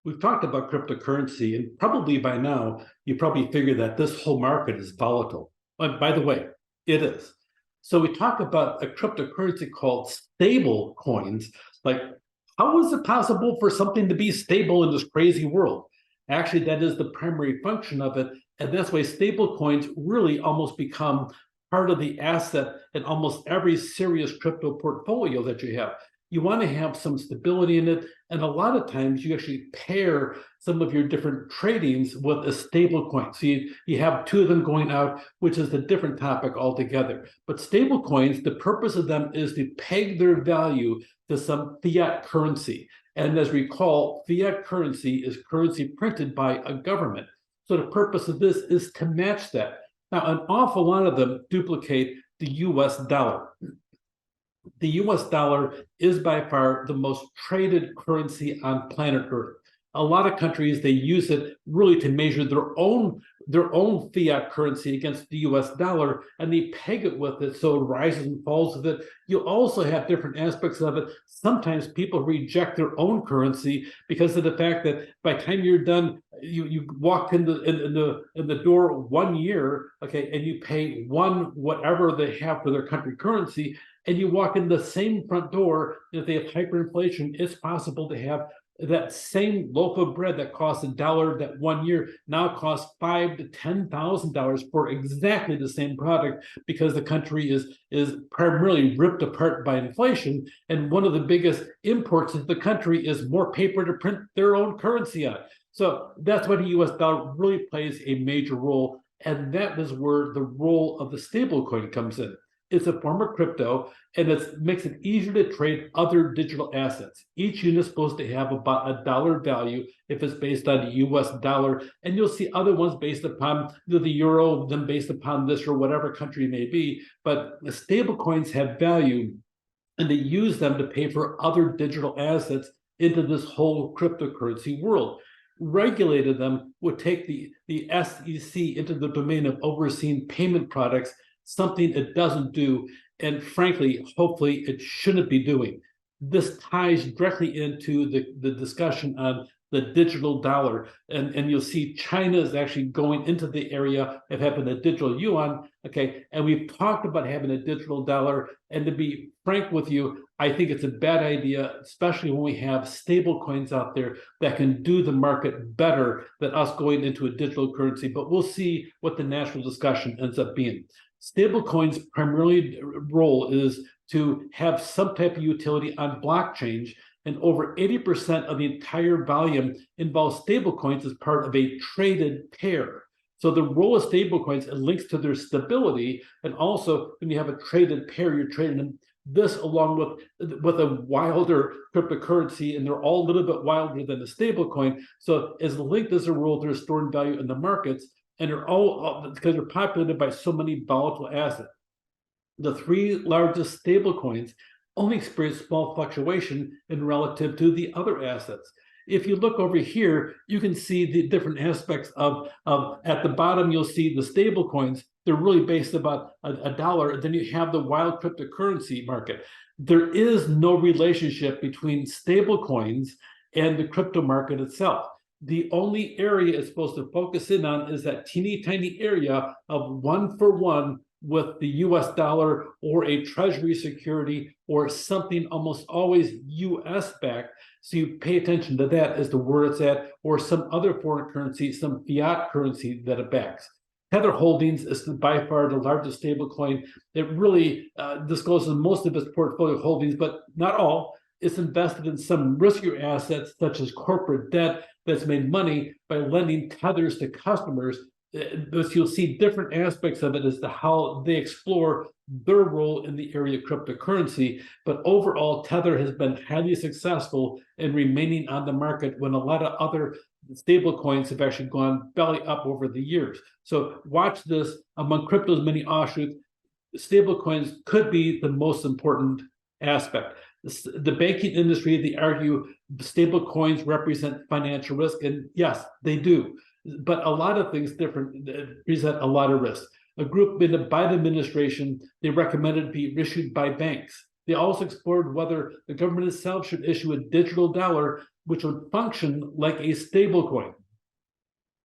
We've talked about cryptocurrency, and probably by now, you probably figure that this whole market is volatile. And by the way, it is. So we talk about a cryptocurrency called stable coins. Like, how is it possible for something to be stable in this crazy world? Actually, that is the primary function of it. And that's why stable coins really almost become part of the asset in almost every serious crypto portfolio that you have. You want to have some stability in it. And a lot of times you actually pair some of your different tradings with a stable coin. So you have two of them going out, which is a different topic altogether. But stable coins, the purpose of them is to peg their value to some fiat currency. And as we recall, fiat currency is currency printed by a government. So the purpose of this is to match that. Now, an awful lot of them duplicate the US dollar. The US dollar is by far the most traded currency on planet Earth. A lot of countries, they use it really to measure their own fiat currency against the US dollar, and they peg it with it so it rises and falls with it. You also have different aspects of it. Sometimes people reject their own currency because of the fact that by the time you're done, you walk in the door 1 year, okay, and you pay one whatever they have for their country currency, and you walk in the same front door. If they have hyperinflation, it's possible to have that same loaf of bread that costs $1 that 1 year now costs $5,000 to $10,000 for exactly the same product, because the country is primarily ripped apart by inflation. And one of the biggest imports of the country is more paper to print their own currency on. So that's why the US dollar really plays a major role. And that is where the role of the stablecoin comes in. It's a form of crypto, and it makes it easier to trade other digital assets. Each unit is supposed to have about $1 value if it's based on the US dollar, and you'll see other ones based upon the euro, then based upon this or whatever country it may be. But the stable coins have value, and they use them to pay for other digital assets into this whole cryptocurrency world. Regulated them would take the SEC into the domain of overseeing payment products, something it doesn't do, and frankly, hopefully, it shouldn't be doing. This ties directly into the discussion on the digital dollar, and you'll see China is actually going into the area of having a digital yuan, okay, and we've talked about having a digital dollar, and to be frank with you, I think it's a bad idea, especially when we have stable coins out there that can do the market better than us going into a digital currency, but we'll see what the national discussion ends up being. Stablecoins' primarily role is to have some type of utility on blockchains, and over 80% of the entire volume involves stablecoins as part of a traded pair. So the role of stablecoins, it links to their stability, and also when you have a traded pair, you're trading them. This along with a wilder cryptocurrency, and they're all a little bit wilder than a stablecoin. So as linked as a role, they're storing value in the markets. And they're all because they're populated by so many volatile assets. The three largest stable coins only experience small fluctuation in relative to the other assets. If you look over here, you can see the different aspects of at the bottom, you'll see the stable coins. They're really based about a dollar. And then you have the wild cryptocurrency market. There is no relationship between stable coins and the crypto market itself. The only area it's supposed to focus in on is that teeny tiny area of 1-for-1 with the US dollar or a treasury security or something almost always US backed. So you pay attention to that as to where it's at, or some other foreign currency, some fiat currency that it backs. Tether Holdings is by far the largest stablecoin. It really discloses most of its portfolio holdings, but not all. It's invested in some riskier assets, such as corporate debt, that's made money by lending tethers to customers. But you'll see different aspects of it as to how they explore their role in the area of cryptocurrency. But overall, Tether has been highly successful in remaining on the market when a lot of other stable coins have actually gone belly up over the years. So watch this. Among crypto's many offshoots, stable coins could be the most important aspect. The banking industry, they argue stable coins represent financial risk, and yes, they do. But a lot of things different present a lot of risk. A group by the Biden administration, they recommended it be issued by banks. They also explored whether the government itself should issue a digital dollar which would function like a stable coin.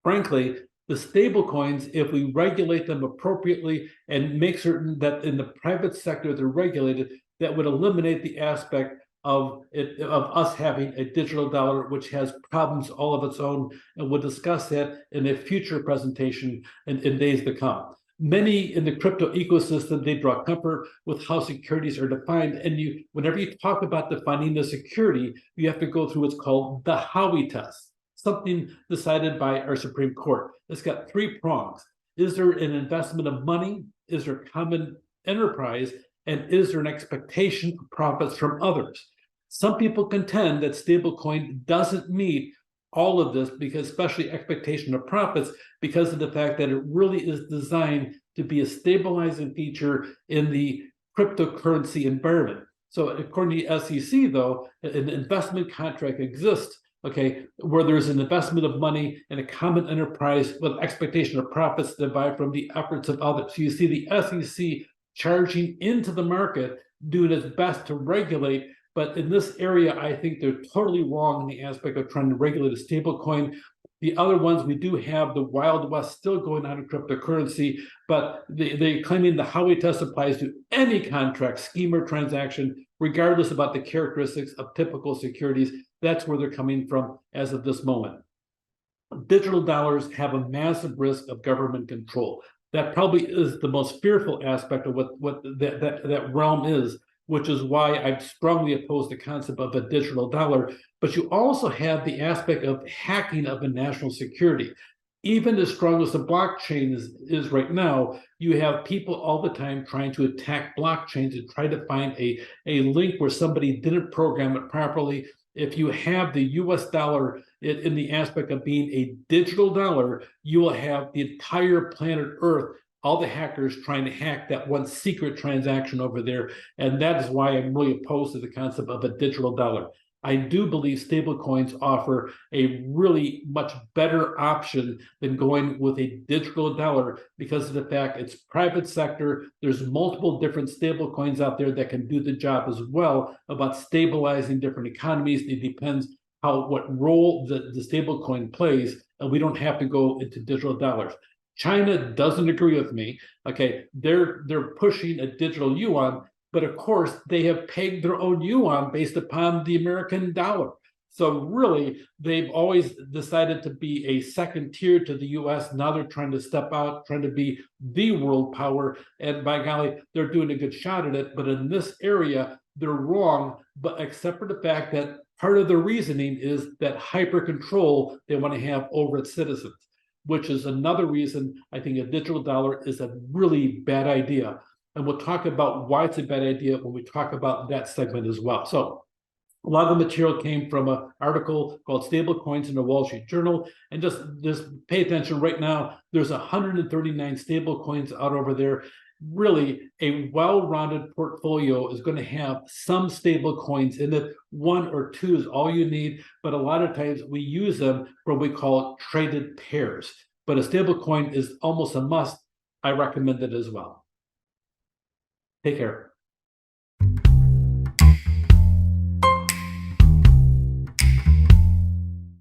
Frankly, the stable coins, if we regulate them appropriately and make certain that in the private sector they're regulated, that would eliminate the aspect of us having a digital dollar which has problems all of its own, and we'll discuss that in a future presentation in days to come. Many in the crypto ecosystem, they draw comfort with how securities are defined, and whenever you talk about defining the security, you have to go through what's called the Howey test, something decided by our Supreme Court. It's got 3 prongs. Is there an investment of money? Is there common enterprise? And is there an expectation of profits from others? Some people contend that stablecoin doesn't meet all of this, because especially expectation of profits, because of the fact that it really is designed to be a stabilizing feature in the cryptocurrency environment. So according to the SEC, though, an investment contract exists, okay, where there's an investment of money and a common enterprise with expectation of profits derived from the efforts of others. So you see the SEC charging into the market, doing its best to regulate. But in this area, I think they're totally wrong in the aspect of trying to regulate a stable coin. The other ones, we do have the Wild West still going on in cryptocurrency, but they claiming the Howey test applies to any contract, scheme, or transaction, regardless about the characteristics of typical securities. That's where they're coming from as of this moment. Digital dollars have a massive risk of government control. That probably is the most fearful aspect of what that realm is, which is why I strongly oppose the concept of a digital dollar. But you also have the aspect of hacking of a national security. Even as strong as the blockchain is right now, you have people all the time trying to attack blockchains and try to find a link where somebody didn't program it properly. If you have the US dollar in the aspect of being a digital dollar, you will have the entire planet Earth, all the hackers trying to hack that one secret transaction over there. And that is why I'm really opposed to the concept of a digital dollar. I do believe stablecoins offer a really much better option than going with a digital dollar, because of the fact it's private sector. There's multiple different stablecoins out there that can do the job as well about stabilizing different economies. It depends what role the stablecoin plays, and we don't have to go into digital dollars. China doesn't agree with me. Okay, they're pushing a digital yuan, but of course they have pegged their own yuan based upon the American dollar. So really, they've always decided to be a second tier to the US. Now they're trying to step out, trying to be the world power. And by golly, they're doing a good shot at it. But in this area, they're wrong, but except for the fact that part of the reasoning is that hyper control they want to have over its citizens, which is another reason I think a digital dollar is a really bad idea. And we'll talk about why it's a bad idea when we talk about that segment as well. So a lot of the material came from an article called Stablecoins in the Wall Street Journal. And just pay attention right now, there's 139 stablecoins out over there. Really, a well-rounded portfolio is going to have some stable coins in it. 1 or 2 is all you need, but a lot of times we use them for what we call traded pairs. But a stable coin is almost a must. I recommend it as well. Take care.